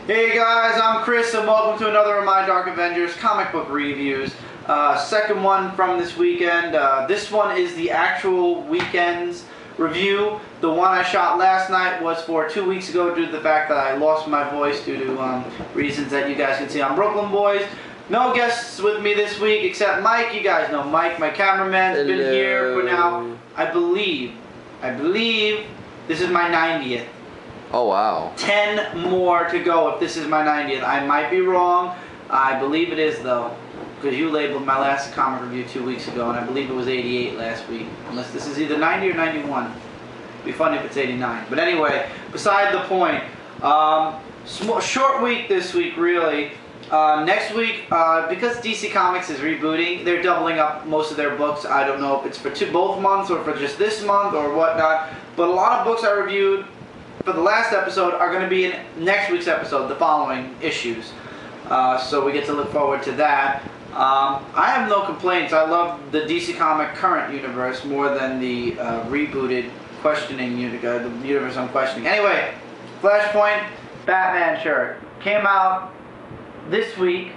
Hey guys, I'm Chris and welcome to another of my Dark Avengers comic book reviews. Second one from this weekend. This one is the actual weekend's review. The one I shot last night was for 2 weeks ago due to the fact that I lost my voice due to reasons that you guys can see on Brooklyn Boys. No guests with me this week except Mike. You guys know Mike, my cameraman, has been here for now, I believe this is my 90th. Oh wow. 10 more to go if this is my 90th. I might be wrong. I believe it is though. Because you labeled my last comic review 2 weeks ago and I believe it was 88 last week. Unless this is either 90 or 91. It'd be funny if it's 89. But anyway, beside the point. Short week this week really. Next week, because DC Comics is rebooting, they're doubling up most of their books. I don't know if it's for both months or for just this month or whatnot. But a lot of books I reviewed for the last episode are going to be in next week's episode, the following issues. So we get to look forward to that. I have no complaints. I love the DC Comic current universe more than the rebooted questioning the universe I'm questioning. Anyway, FlashPoint Batman shirt came out this week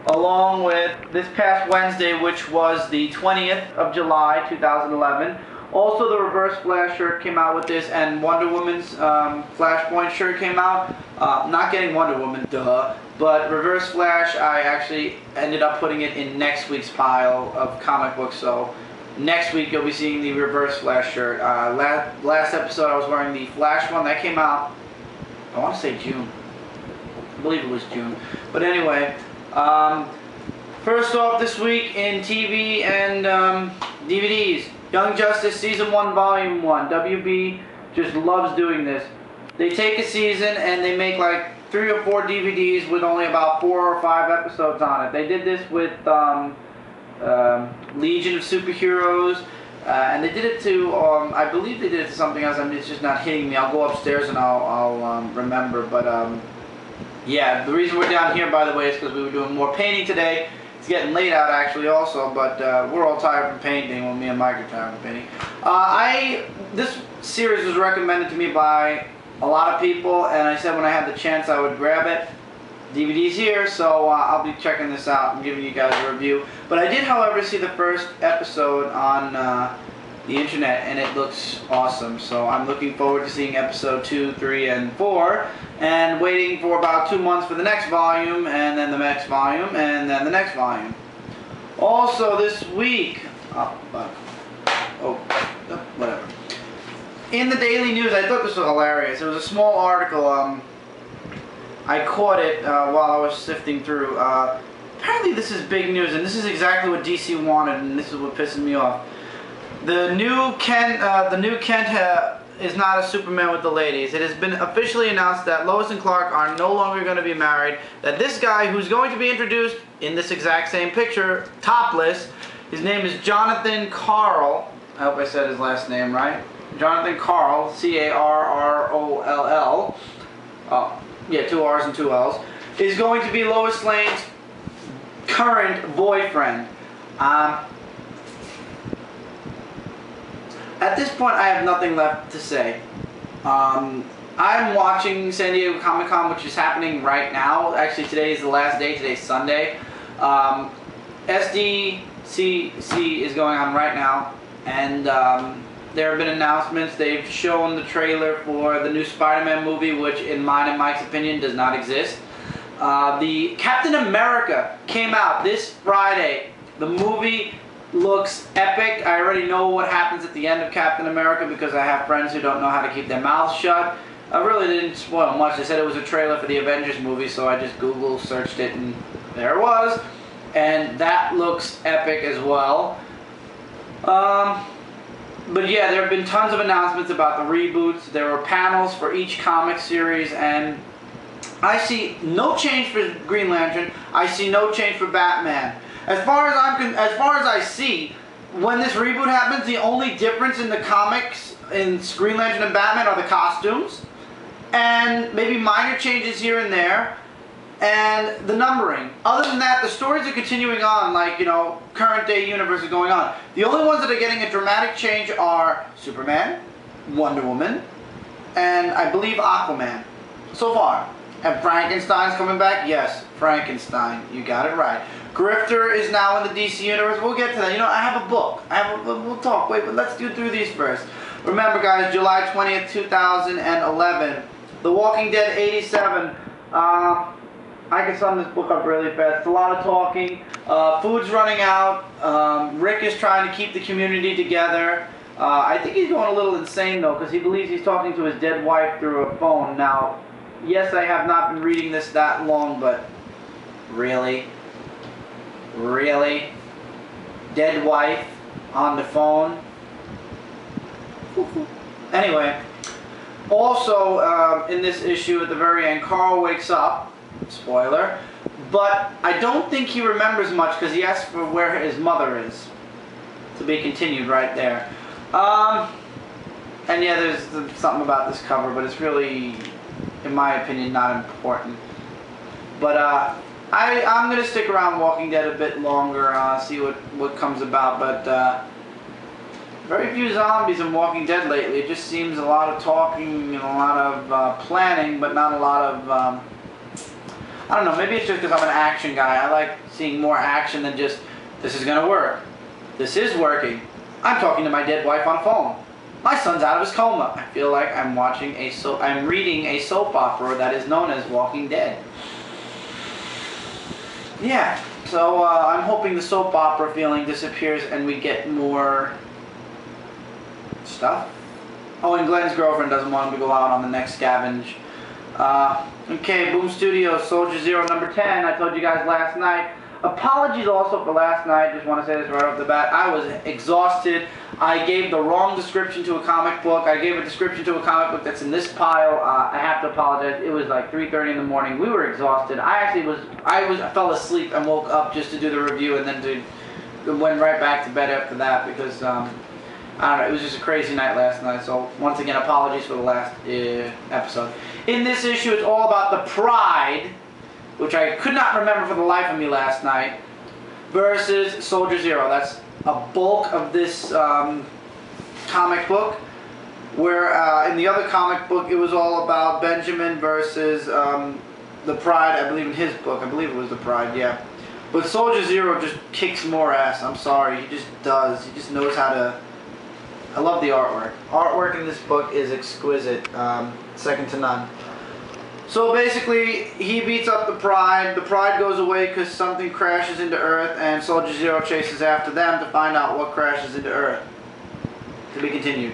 along with this past Wednesday, which was the 20th of July 2011. Also, the Reverse Flash shirt came out with this, and Wonder Woman's FlashPoint shirt came out. Not getting Wonder Woman, duh. But Reverse Flash, I actually ended up putting it in next week's pile of comic books. So next week you'll be seeing the Reverse Flash shirt. Last episode I was wearing the Flash one. That came out, I want to say June. I believe it was June. But anyway, first off this week in TV and DVDs. Young Justice Season 1, Volume 1. WB just loves doing this. They take a season and they make like 3 or 4 DVDs with only about 4 or 5 episodes on it. They did this with Legion of Superheroes, and they did it to, I believe they did it to something else. I mean, it's just not hitting me. I'll go upstairs and I'll remember. But yeah, the reason we're down here, by the way, is because we were doing more painting today. It's getting late out actually also, but we're all tired from painting. Well, me and Mike are tired from painting. This series was recommended to me by a lot of people, and I said when I had the chance I would grab it. DVD's here, so I'll be checking this out and giving you guys a review. But I did, however, see the first episode on the internet, and it looks awesome. So I'm looking forward to seeing episode 2, 3, and 4, and waiting for about 2 months for the next volume, and then the next volume, and then the next volume. Also this week, whatever. In the Daily News, I thought this was hilarious. It was a small article. I caught it while I was sifting through. Apparently this is big news, and this is exactly what DC wanted, and this is what pisses me off. The new Kent is not a Superman with the ladies. It has been officially announced that Lois and Clark are no longer going to be married. That this guy, who's going to be introduced in this exact same picture, topless, his name is Jonathan Carl. I hope I said his last name right. Jonathan Carl, C-A-R-R-O-L-L. Oh, yeah, 2 R's and 2 L's. Is going to be Lois Lane's current boyfriend. At this point, I have nothing left to say. I'm watching San Diego Comic-Con, which is happening right now. Actually, today is the last day. Today's Sunday. SDCC is going on right now, and there have been announcements. They've shown the trailer for the new Spider-Man movie, which, in mine and Mike's opinion, does not exist. The Captain America came out this Friday. The movie looks epic. I already know what happens at the end of Captain America because I have friends who don't know how to keep their mouths shut. I really didn't spoil much. They said it was a trailer for the Avengers movie, so I just Google searched it and there it was. And that looks epic as well. But yeah, there have been tons of announcements about the reboots. There were panels for each comic series, and I see no change for Green Lantern. I see no change for Batman. As far as I see, when this reboot happens, the only difference in the comics in Green Lantern and Batman are the costumes, and maybe minor changes here and there, and the numbering. Other than that, the stories are continuing on, like, you know, current day universe is going on. The only ones that are getting a dramatic change are Superman, Wonder Woman, and I believe Aquaman. So far. And Frankenstein's coming back? Yes, Frankenstein. You got it right. Grifter is now in the DC Universe. We'll get to that. You know, I have a book. We'll talk. Wait, but let's do through these first. Remember, guys, July 20th, 2011. The Walking Dead 87. I can sum this book up really fast. It's a lot of talking. Food's running out. Rick is trying to keep the community together. I think he's going a little insane, though, because he believes he's talking to his dead wife through a phone. Now, yes, I have not been reading this that long, but really? Really? Dead wife on the phone? Anyway, also in this issue at the very end, Carl wakes up, spoiler, but I don't think he remembers much because he asks for where his mother is. To be continued right there. And yeah, there's something about this cover, but it's really, in my opinion, not important. But I'm going to stick around Walking Dead a bit longer, see what comes about, but very few zombies in Walking Dead lately. It just seems a lot of talking and a lot of planning, but not a lot of, I don't know, maybe it's just because I'm an action guy. I like seeing more action than just, this is going to work. This is working. I'm talking to my dead wife on a phone. My son's out of his coma. I feel like I'm reading a soap opera that is known as Walking Dead. Yeah, so I'm hoping the soap opera feeling disappears and we get more stuff. Oh, and Glenn's girlfriend doesn't want him to go out on the next scavenge. Okay, Boom Studios, Soldier Zero number 10. I told you guys last night. Apologies also for last night. Just want to say this right off the bat. I was exhausted. I gave the wrong description to a comic book. I gave a description to a comic book that's in this pile. I have to apologize. It was like 3:30 in the morning. We were exhausted. I fell asleep and woke up just to do the review and then went right back to bed after that because I don't know. It was just a crazy night last night. So once again, apologies for the last episode. In this issue, it's all about the Pride, which I could not remember for the life of me last night, versus Soldier Zero. That's a bulk of this comic book, where in the other comic book it was all about Benjamin versus the Pride. I believe in his book, I believe it was the Pride, yeah. But Soldier Zero just kicks more ass. I'm sorry, he just does. He just knows how to. I love the artwork. Artwork in this book is exquisite, second to none. So basically, he beats up the Pride. The Pride goes away because something crashes into Earth, and Soldier Zero chases after them to find out what crashes into Earth. To be continued.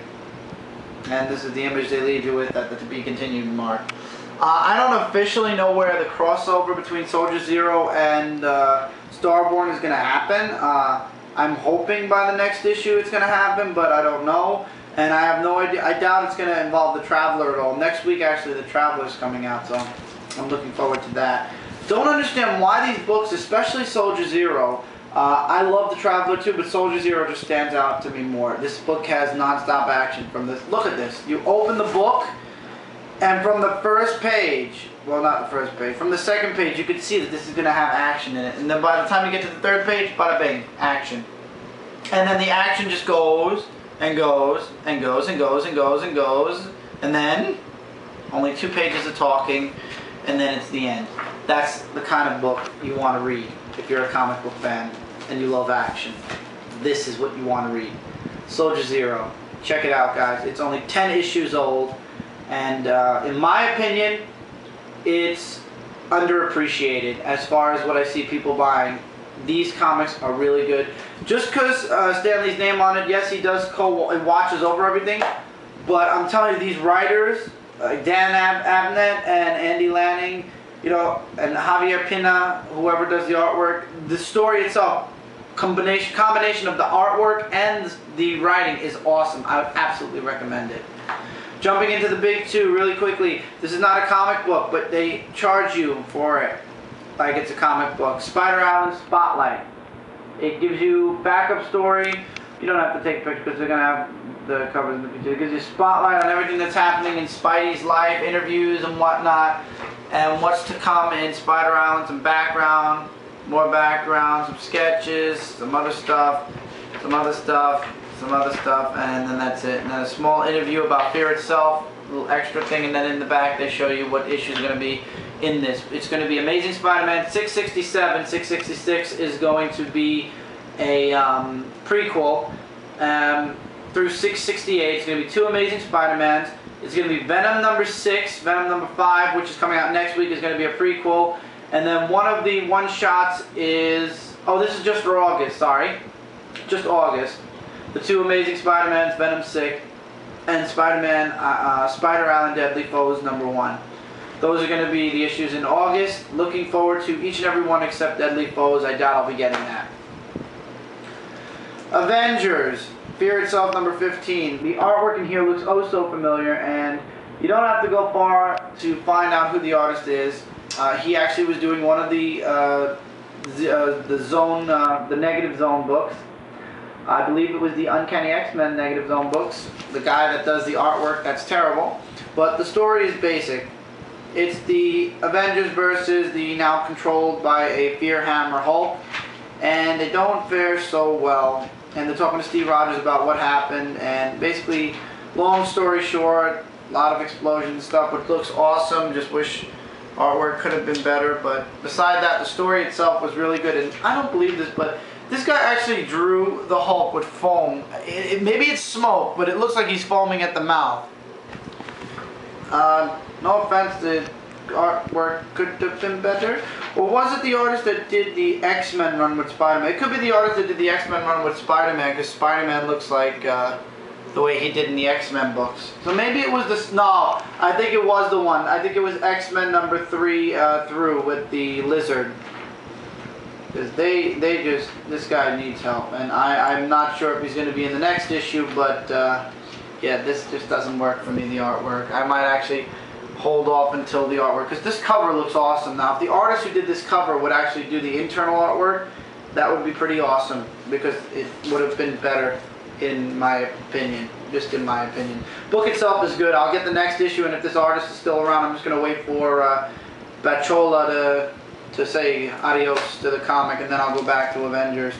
And this is the image they leave you with at the to be continued mark. I don't officially know where the crossover between Soldier Zero and Starborn is going to happen. I'm hoping by the next issue it's going to happen, but I don't know. And I have no idea. I doubt it's going to involve the Traveler at all. Next week, actually, the Traveler's coming out, so I'm looking forward to that. Don't understand why these books, especially Soldier Zero, I love the Traveler too, but Soldier Zero just stands out to me more. This book has non-stop action from this. Look at this. You open the book, and from the first page, well, not the first page, from the second page, you can see that this is going to have action in it. And then by the time you get to the third page, bada bing, action. And then the action just goes and goes and goes and goes and goes and goes, and then only 2 pages of talking, and then it's the end. That's the kind of book you want to read if you're a comic book fan and you love action. This is what you want to read. Soldier Zero. Check it out, guys. It's only 10 issues old, and in my opinion, it's underappreciated as far as what I see people buying. These comics are really good. Just because Stan Lee's name on it, yes, he does watches over everything, but I'm telling you, these writers, Dan Abnett and Andy Lanning, you know, and Javier Pina, whoever does the artwork, the story itself, combination of the artwork and the writing is awesome. I would absolutely recommend it. Jumping into the big two really quickly, this is not a comic book, but they charge you for it like it's a comic book. Spider Island Spotlight. It gives you backup story. You don't have to take pictures because they're going to have the covers in the future. It gives you spotlight on everything that's happening in Spidey's life, interviews and whatnot, and what's to come in Spider Island. Some background, more background, some sketches, some other stuff, some other stuff, some other stuff, and then that's it. And then a small interview about Fear itself, a little extra thing, and then in the back they show you what issue is going to be in this. It's going to be Amazing Spider-Man 667. 666 is going to be a prequel through 668. It's going to be 2 Amazing Spider-Mans. It's going to be Venom number 6, Venom number 5, which is coming out next week, is going to be a prequel. And then one of the one-shots is... Oh, this is just for August, sorry. Just August. The 2 Amazing Spider-Mans, Venom 6, and Spider-Man, Spider-Alan Deadly Foes number 1. Those are going to be the issues in August. Looking forward to each and every one except Deadly Foes. I doubt I'll be getting that. Avengers, Fear Itself number 15. The artwork in here looks oh so familiar, and you don't have to go far to find out who the artist is. He actually was doing one of the Negative Zone books. I believe it was the Uncanny X-Men Negative Zone books. The guy that does the artwork, that's terrible. But the story is basic. It's the Avengers versus the now controlled by a Fear Hammer Hulk. And they don't fare so well. And they're talking to Steve Rogers about what happened. And basically, long story short, a lot of explosions and stuff, which looks awesome. Just wish artwork could have been better. But beside that, the story itself was really good. And I don't believe this, but this guy actually drew the Hulk with foam. Maybe it's smoke, but it looks like he's foaming at the mouth. No offense, the artwork could have been better. Or was it the artist that did the X-Men run with Spider-Man? It could be the artist that did the X-Men run with Spider-Man, because Spider-Man looks like the way he did in the X-Men books. So maybe it was this. No, I think it was the one. I think it was X-Men number 3 through with the Lizard. Because they just, this guy needs help. And I'm not sure if he's going to be in the next issue, but yeah, this just doesn't work for me, the artwork. I might actually hold off until the artwork, because this cover looks awesome. Now, if the artist who did this cover would actually do the internal artwork, that would be pretty awesome, because it would have been better, in my opinion. Just in my opinion. Book itself is good. I'll get the next issue, and if this artist is still around, I'm just going to wait for Bachola to say adios to the comic, and then I'll go back to Avengers.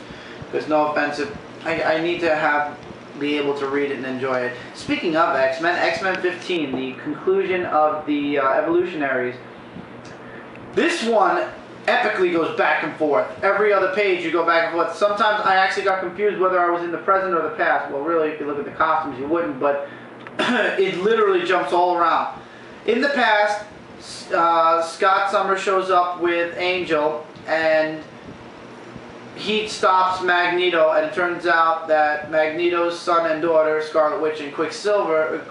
There's no offense. I need to be able to read it and enjoy it. Speaking of X-Men, X-Men 15, the conclusion of the Evolutionaries. This one epically goes back and forth. Every other page you go back and forth. Sometimes I actually got confused whether I was in the present or the past. Well, really, if you look at the costumes, you wouldn't, but it literally jumps all around. In the past, Scott Summers shows up with Angel, and he stops Magneto, and it turns out that Magneto's son and daughter, Scarlet Witch and Quicksilver,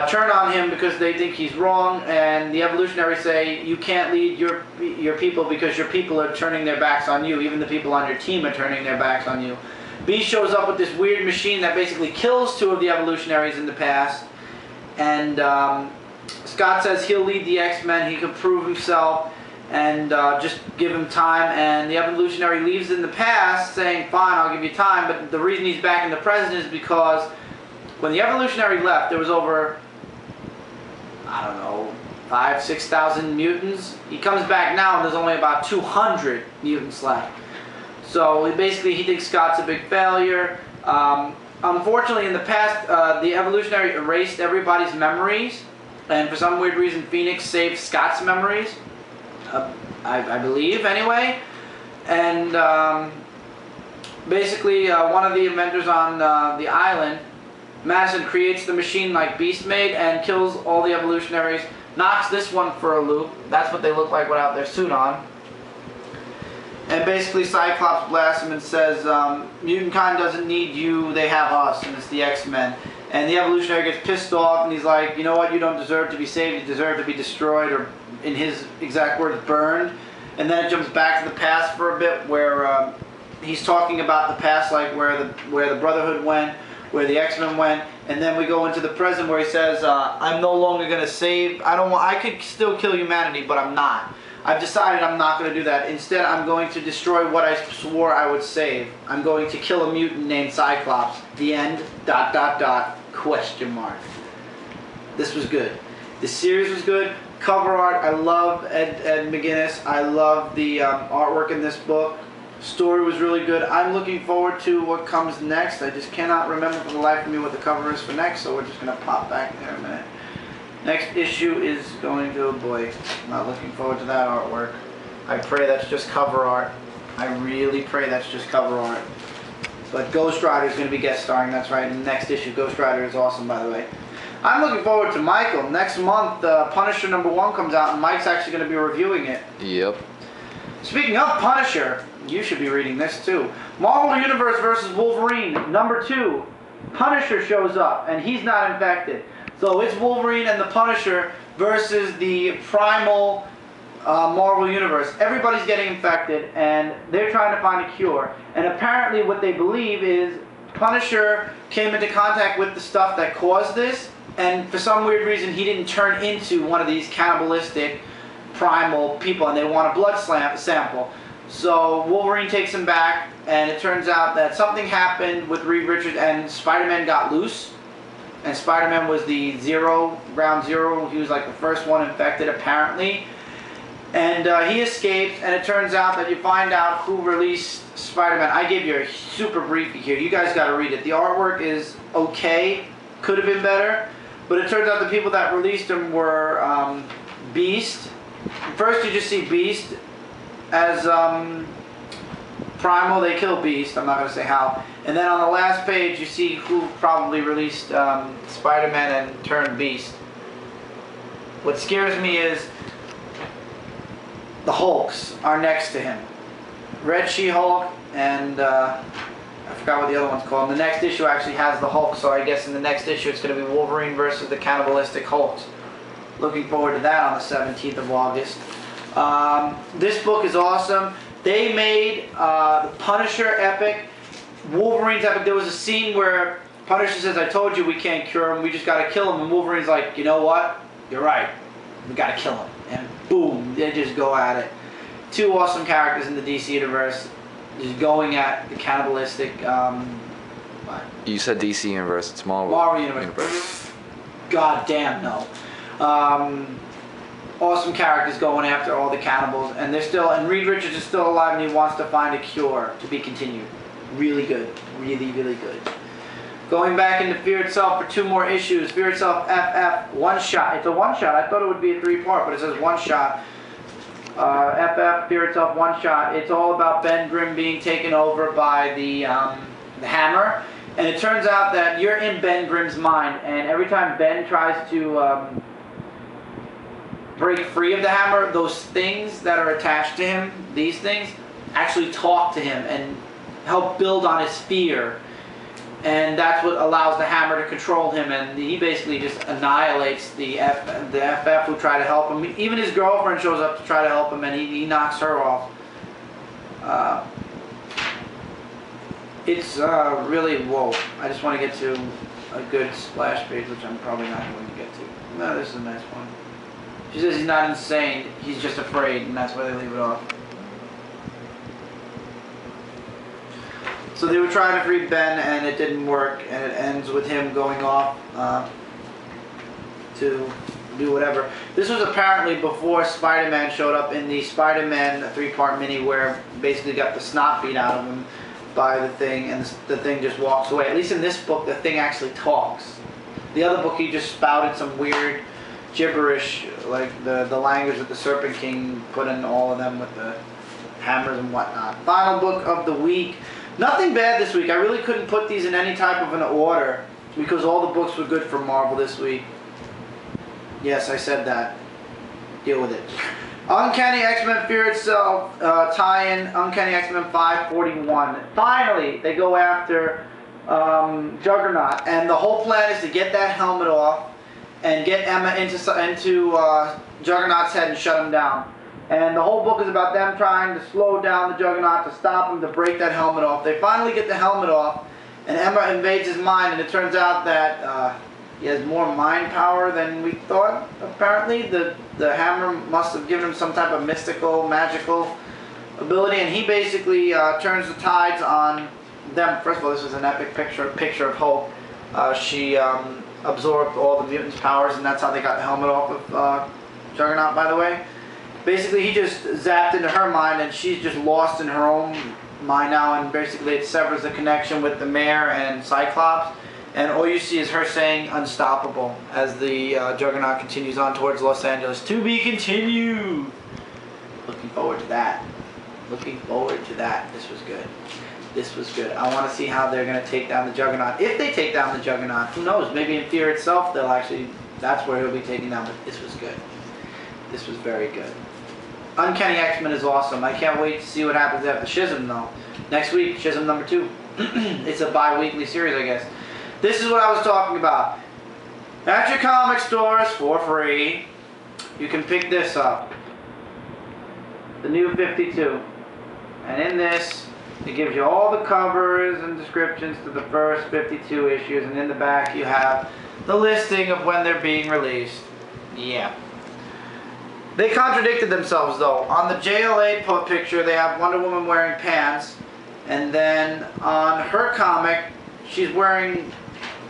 turn on him because they think he's wrong, and the Evolutionaries say, you can't lead your people because your people are turning their backs on you. Even the people on your team are turning their backs on you. Beast shows up with this weird machine that basically kills 2 of the Evolutionaries in the past, and Scott says he'll lead the X-Men, he can prove himself, and just give him time. And the Evolutionary leaves in the past saying, fine, I'll give you time, but the reason he's back in the present is because when the Evolutionary left, there was over, I don't know, 5,000 to 6,000 mutants. He comes back now, and there's only about 200 mutants left. So basically he thinks Scott's a big failure. Unfortunately, in the past, the Evolutionary erased everybody's memories, and for some weird reason, Phoenix saved Scott's memories. I believe, anyway. And basically, one of the Avengers on the island, Madison, creates the machine like Beast made and kills all the Evolutionaries, knocks this one for a loop. That's what they look like without their suit on. And basically, Cyclops blasts him and says, mutant kind doesn't need you, they have us, and it's the X-Men. And the Evolutionary gets pissed off, and he's like, you know what, you don't deserve to be saved, you deserve to be destroyed, or in his exact words, burned. And then it jumps back to the past for a bit, where he's talking about the past, like where the Brotherhood went, where the X-Men went, and then we go into the present where he says, I'm no longer going to save, I could still kill humanity, but I'm not. I've decided I'm not going to do that. Instead, I'm going to destroy what I swore I would save. I'm going to kill a mutant named Cyclops. The end, ... question mark. This was good. The series was good. Cover art, I love Ed McGuinness. I love the artwork in this book. Story was really good. I'm looking forward to what comes next. I just cannot remember for the life of me what the cover is for next, so we're just going to pop back there a minute. Next issue is going to, oh boy, I'm not looking forward to that artwork. I pray that's just cover art. I really pray that's just cover art. But Ghost Rider is going to be guest starring, that's right, in the next issue. Ghost Rider is awesome, by the way. I'm looking forward to Michael. Next month, Punisher #1 comes out, and Mike's actually going to be reviewing it. Yep. Speaking of Punisher, you should be reading this too. Marvel Universe vs. Wolverine, #2. Punisher shows up, and he's not infected. So it's Wolverine and the Punisher versus the primal Marvel Universe. Everybody's getting infected, and they're trying to find a cure. And apparently what they believe is Punisher came into contact with the stuff that caused this, and for some weird reason he didn't turn into one of these cannibalistic primal people, and they want a blood sample. So Wolverine takes him back, and it turns out that something happened with Reed Richards, and Spider-Man got loose. And Spider-Man was the ground zero. He was like the first one infected, apparently. And he escapes, and it turns out that you find out who released Spider-Man. I gave you a super briefie here. You guys got to read it. The artwork is okay. Could have been better. But it turns out the people that released him were Beast. First you just see Beast as Primal. They kill Beast. I'm not going to say how. And then on the last page you see who probably released Spider-Man and turned Beast. What scares me is the Hulks are next to him. Red She-Hulk and I forgot what the other one's called. And the next issue actually has the Hulk, so I guess in the next issue it's going to be Wolverine versus the cannibalistic Hulks. Looking forward to that on the 17th of August. This book is awesome. They made the Punisher epic, Wolverine's epic. There was a scene where Punisher says, I told you we can't cure him, we just got to kill him. And Wolverine's like, you know what? You're right. We got to kill him. And boom, they just go at it. Two awesome characters in the DC Universe just going at the cannibalistic... You said DC Universe, it's Marvel. Marvel Universe. God damn, no. Awesome characters going after all the cannibals, and they're still, and Reed Richards is still alive, and he wants to find a cure to be continued. Really good. Really, really good. Going back into Fear Itself for 2 more issues. Fear Itself FF, one shot. It's a one shot. I thought it would be a 3-part, but it says one shot. FF, Fear Itself, one shot. It's all about Ben Grimm being taken over by the Hammer. And it turns out that you're in Ben Grimm's mind, and every time Ben tries to break free of the Hammer, those things that are attached to him, these things, actually talk to him and help build on his fear. And that's what allows the Hammer to control him, and he basically just annihilates the FF who try to help him. Even his girlfriend shows up to try to help him, and he knocks her off. It's really, whoa. I just want to get to a good splash page, which I'm probably not going to get to. No, this is a nice one. She says he's not insane, he's just afraid, and that's why they leave it off. So they were trying to free Ben, and it didn't work, and it ends with him going off to do whatever. This was apparently before Spider-Man showed up in the Spider-Man 3-part mini, where basically got the snot beat out of him by the Thing, and the Thing just walks away. At least in this book, the Thing actually talks. The other book, he just spouted some weird gibberish, like the language that the Serpent King put in all of them with the hammers and whatnot. Final book of the week. Nothing bad this week. I really couldn't put these in any type of an order because all the books were good for Marvel this week. Yes, I said that. Deal with it. Uncanny X-Men Fear Itself tie-in, Uncanny X-Men 541. Finally, they go after Juggernaut, and the whole plan is to get that helmet off and get Emma into Juggernaut's head and shut him down. And the whole book is about them trying to slow down the Juggernaut, to stop him, to break that helmet off. They finally get the helmet off, and Emma invades his mind, and it turns out that he has more mind power than we thought, apparently. The Hammer must have given him some type of mystical, magical ability, and he basically turns the tides on them. First of all, this was an epic picture of hope. She absorbed all the mutants' powers, and that's how they got the helmet off of Juggernaut, by the way. Basically, he just zapped into her mind, and she's just lost in her own mind now, and basically it severs the connection with the Mayor and Cyclops. And all you see is her saying unstoppable as the Juggernaut continues on towards Los Angeles. To be continued. Looking forward to that. Looking forward to that. This was good. This was good. I want to see how they're going to take down the Juggernaut. If they take down the Juggernaut, who knows? Maybe in Fear itself, they'll actually, that's where he'll be taken down. But this was good. This was very good. Uncanny X-Men is awesome. I can't wait to see what happens after Schism, though. Next week, Schism number 2. It's a bi-weekly series, I guess. This is what I was talking about. At your comic stores for free, you can pick this up. The new 52. And in this, it gives you all the covers and descriptions to the first 52 issues. And in the back, you have the listing of when they're being released. Yeah. They contradicted themselves, though. On the JLA picture, they have Wonder Woman wearing pants. And then on her comic, she's wearing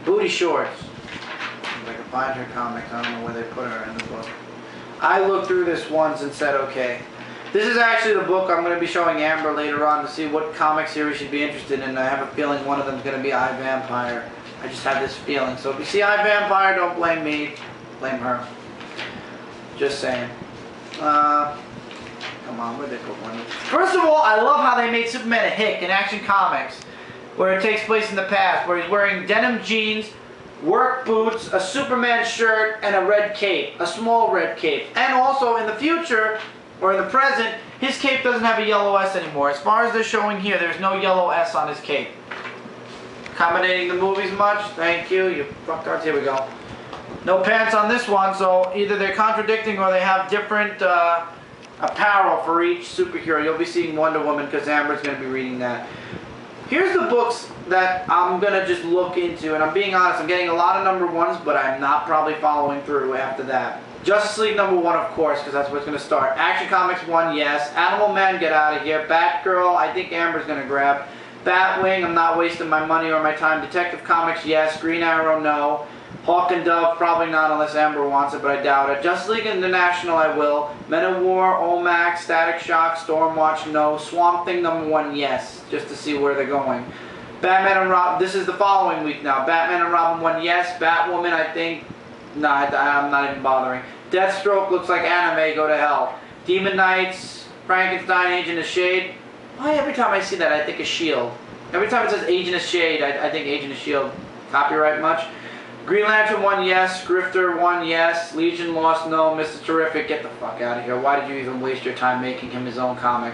booty shorts. If I can find her comics, I don't know where they put her in the book. I looked through this once and said, okay. This is actually the book I'm going to be showing Amber later on to see what comic series she'd be interested in. I have a feeling one of them is going to be I, Vampire. I just have this feeling. So if you see I, Vampire, don't blame me. Blame her. Just saying. Come on, where'd they put one? First of all, I love how they made Superman a hick in Action Comics, where it takes place in the past, where he's wearing denim jeans, work boots, a Superman shirt, and a red cape, a small red cape. And also in the future, or in the present, his cape doesn't have a yellow S anymore. As far as they're showing here, there's no yellow S on his cape. Accommodating the movies much? Thank you. You fucktards. Here we go. No pants on this one, so either they're contradicting or they have different apparel for each superhero. You'll be seeing Wonder Woman because Amber's going to be reading that. Here's the books that I'm going to just look into, and I'm being honest, I'm getting a lot of number 1s, but I'm not probably following through after that. Justice League number 1, of course, because that's what's going to start. Action Comics 1, yes. Animal Man, get out of here. Batgirl, I think Amber's going to grab. Batwing, I'm not wasting my money or my time. Detective Comics, yes. Green Arrow, no. Hawk and Dove, probably not unless Amber wants it, but I doubt it. Justice League International, I will. Men of War, Olmax, Static Shock, Stormwatch, no. Swamp Thing number 1, yes, just to see where they're going. Batman and Robin, this is the following week now. Batman and Robin 1, yes. Batwoman, I think, no, I'm not even bothering. Deathstroke looks like anime, go to hell. Demon Knights, Frankenstein, Agent of Shade. Why every time I see that I think of S.H.I.E.L.D.? Every time it says Agent of Shade, I think Agent of S.H.I.E.L.D. Copyright much? Green Lantern 1, yes. Grifter 1, yes. Legion Lost, no. Mr. Terrific, get the fuck out of here. Why did you even waste your time making him his own comic?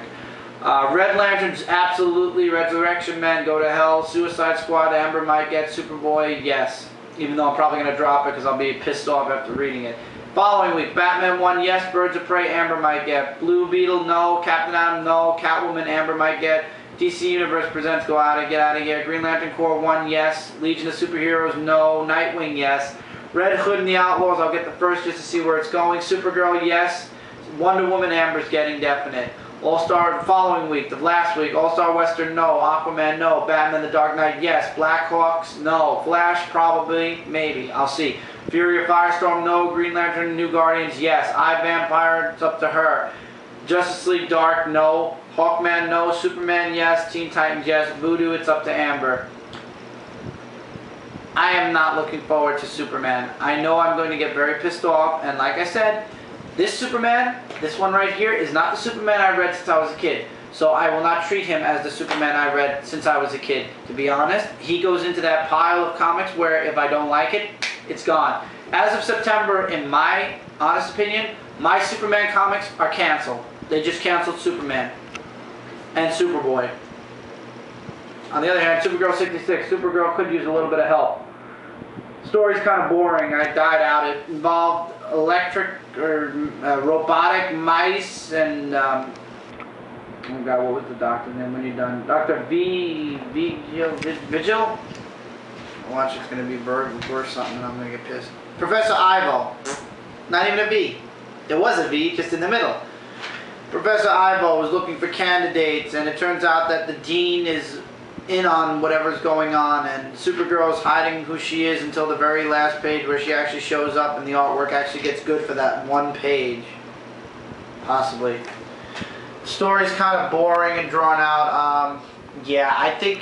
Red Lanterns, absolutely. Resurrection Men, go to hell. Suicide Squad, Amber might get. Superboy, yes. Even though I'm probably going to drop it because I'll be pissed off after reading it. Following week, Batman 1, yes. Birds of Prey, Amber might get. Blue Beetle, no. Captain Atom, no. Catwoman, Amber might get. DC Universe Presents, go out and get out of here. Green Lantern Corps 1, yes. Legion of Superheroes, no. Nightwing, yes. Red Hood and the Outlaws, I'll get the first just to see where it's going. Supergirl, yes. Wonder Woman, Amber's getting definite. All-Star following week, the last week, All-Star Western, no. Aquaman, no. Batman the Dark Knight, yes. Blackhawks, no. Flash, probably, maybe. I'll see. Fury of Firestorm, no. Green Lantern, New Guardians, yes. I, Vampire, it's up to her. Justice League Dark, no. Hawkman, no. Superman, yes. Teen Titans, yes. Voodoo, it's up to Amber. I am not looking forward to Superman. I know I'm going to get very pissed off, and like I said, this Superman, this one right here, is not the Superman I read since I was a kid. So I will not treat him as the Superman I read since I was a kid. To be honest, he goes into that pile of comics where if I don't like it, it's gone. As of September, in my honest opinion, my Superman comics are canceled. They just canceled Superman and Superboy. On the other hand, Supergirl 66. Supergirl could use a little bit of help. Story's kind of boring. I died out. It involved electric or robotic mice and oh god, what was the doctor's name when you're done? Dr. Vigil? Watch, it's going to be Berg or something and I'm going to get pissed. Professor Ivo. Not even a V. There was a V just in the middle. Professor Ivo was looking for candidates, and it turns out that the dean is in on whatever's going on, and Supergirl's hiding who she is until the very last page where she actually shows up and the artwork actually gets good for that one page. Possibly. The story's kind of boring and drawn out. Yeah, I think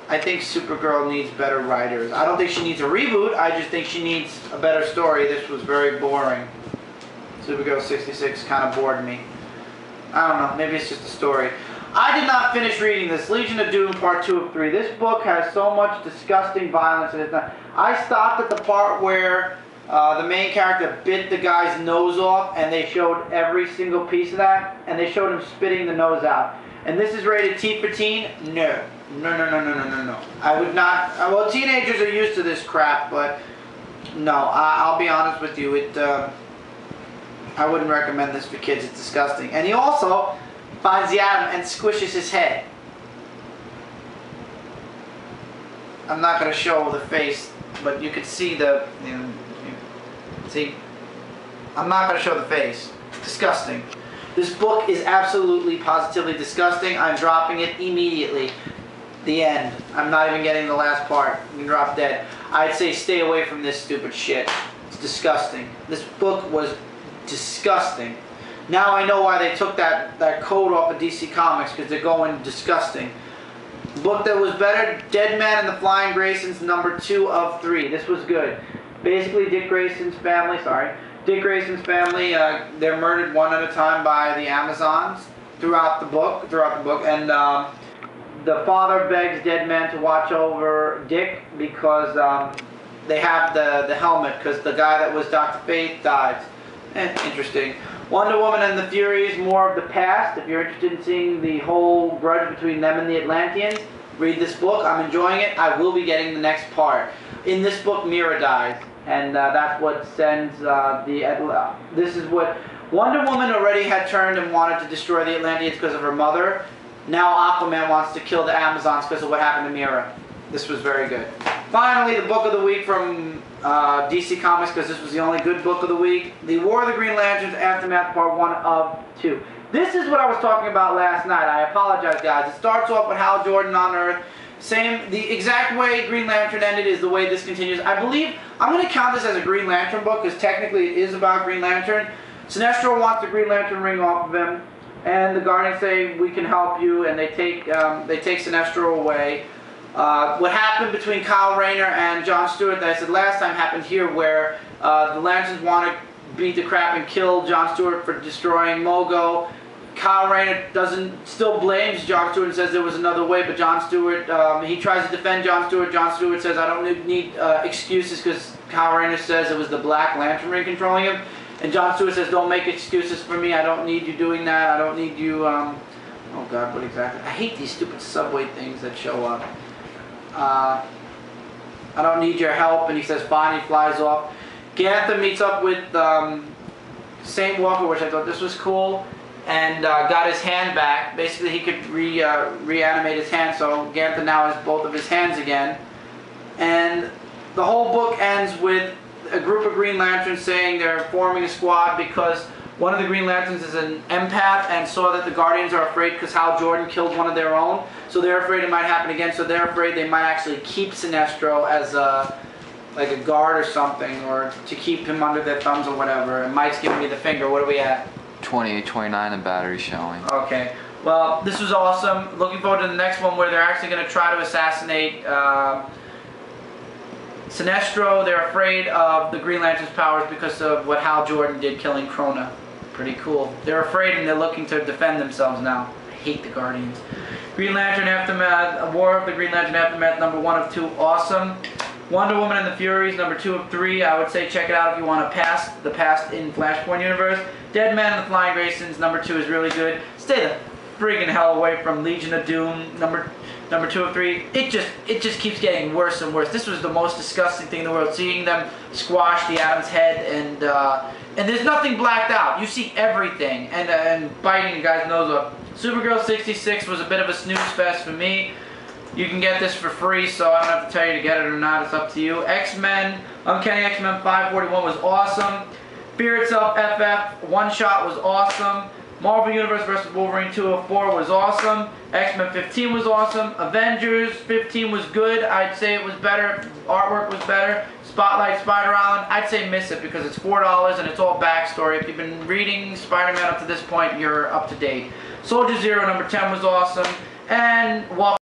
I think Supergirl needs better writers. I don't think she needs a reboot. I just think she needs a better story. This was very boring. Supergirl 66 kind of bored me. I don't know. Maybe it's just a story. I did not finish reading this. Legion of Doom Part 2 of 3. This book has so much disgusting violence in it. I stopped at the part where the main character bit the guy's nose off, and they showed every single piece of that, and they showed him spitting the nose out. And this is rated T for teen? No. No. I would not. Well, teenagers are used to this crap, but no. I'll be honest with you. I wouldn't recommend this for kids. It's disgusting. And he also finds the atom and squishes his head. I'm not going to show the face, but you could see the. See? I'm not going to show the face. Disgusting. This book is absolutely, positively disgusting. I'm dropping it immediately. The end. I'm not even getting the last part. You can drop dead. I'd say stay away from this stupid shit. It's disgusting. This book was disgusting. Now I know why they took that code off of DC Comics, because they're going disgusting. Book that was better, Deadman and the Flying Graysons, number 2 of 3. This was good. Basically, Dick Grayson's family, they're murdered one at a time by the Amazons throughout the book, and the father begs Deadman to watch over Dick because they have the helmet, because the guy that was Dr. Fate died. Interesting. Wonder Woman and the Furies, more of the past. If you're interested in seeing the whole grudge between them and the Atlanteans, read this book. I'm enjoying it. I will be getting the next part. In this book, Mira dies, and that's what sends this is what Wonder Woman already had turned and wanted to destroy the Atlanteans because of her mother. Now Aquaman wants to kill the Amazons because of what happened to Mira. This was very good. Finally, the book of the week from DC Comics, because this was the only good book of the week. The War of the Green Lanterns Aftermath Part 1 of 2. This is what I was talking about last night. I apologize, guys. It starts off with Hal Jordan on Earth. The exact way Green Lantern ended is the way this continues. I believe, I'm going to count this as a Green Lantern book, because technically it is about Green Lantern. Sinestro wants the Green Lantern ring off of him, and the Guardians say, we can help you, and they take Sinestro away. What happened between Kyle Rayner and John Stewart that I said last time happened here, where the Lanterns want to beat the crap and kill John Stewart for destroying Mogo. Kyle Rayner still blames John Stewart and says there was another way, but John Stewart, he tries to defend John Stewart. John Stewart says, I don't need excuses, because Kyle Rayner says it was the Black Lantern ring controlling him. And John Stewart says, don't make excuses for me. I don't need you doing that. I don't need you, oh God, what exactly? I hate these stupid subway things that show up. I don't need your help. And he says, fine, he flies off. Ganther meets up with Saint Walker, which I thought this was cool, and got his hand back. Basically, he could reanimate his hand, so Ganther now has both of his hands again. And the whole book ends with a group of Green Lanterns saying they're forming a squad because one of the Green Lanterns is an empath and saw that the Guardians are afraid because Hal Jordan killed one of their own. So they're afraid it might happen again, so they're afraid they might actually keep Sinestro as like a guard or something, or to keep him under their thumbs or whatever. And Mike's giving me the finger. What are we at? 28, 29, and battery showing. Okay. Well, this was awesome. Looking forward to the next one where they're actually going to try to assassinate Sinestro. They're afraid of the Green Lantern's powers because of what Hal Jordan did killing Krona. Pretty cool. They're afraid and they're looking to defend themselves now. I hate the Guardians. Green Lantern Aftermath, War of the Green Lantern Aftermath, number 1 of 2, awesome. Wonder Woman and the Furies, number 2 of 3. I would say check it out if you want to pass the past in FlashPoint Universe. Deadman and the Flying Graysons, number 2 is really good. Stay the friggin' hell away from Legion of Doom, number 2 of 3. It just keeps getting worse and worse. This was the most disgusting thing in the world. Seeing them squash the Atom's head, and there's nothing blacked out. You see everything, and biting the guy's nose off. Supergirl 66 was a bit of a snooze fest for me. You can get this for free, so I don't have to tell you to get it or not. It's up to you. X-Men, Uncanny X-Men 541 was awesome. Fear Itself FF One Shot was awesome. Marvel Universe vs. Wolverine 204 was awesome. X-Men 15 was awesome. Avengers 15 was good. I'd say it was better. Artwork was better. Spotlight Spider Island, I'd say miss it because it's $4 and it's all backstory. If you've been reading Spider-Man up to this point, you're up to date. Soldier Zero number 10 was awesome. And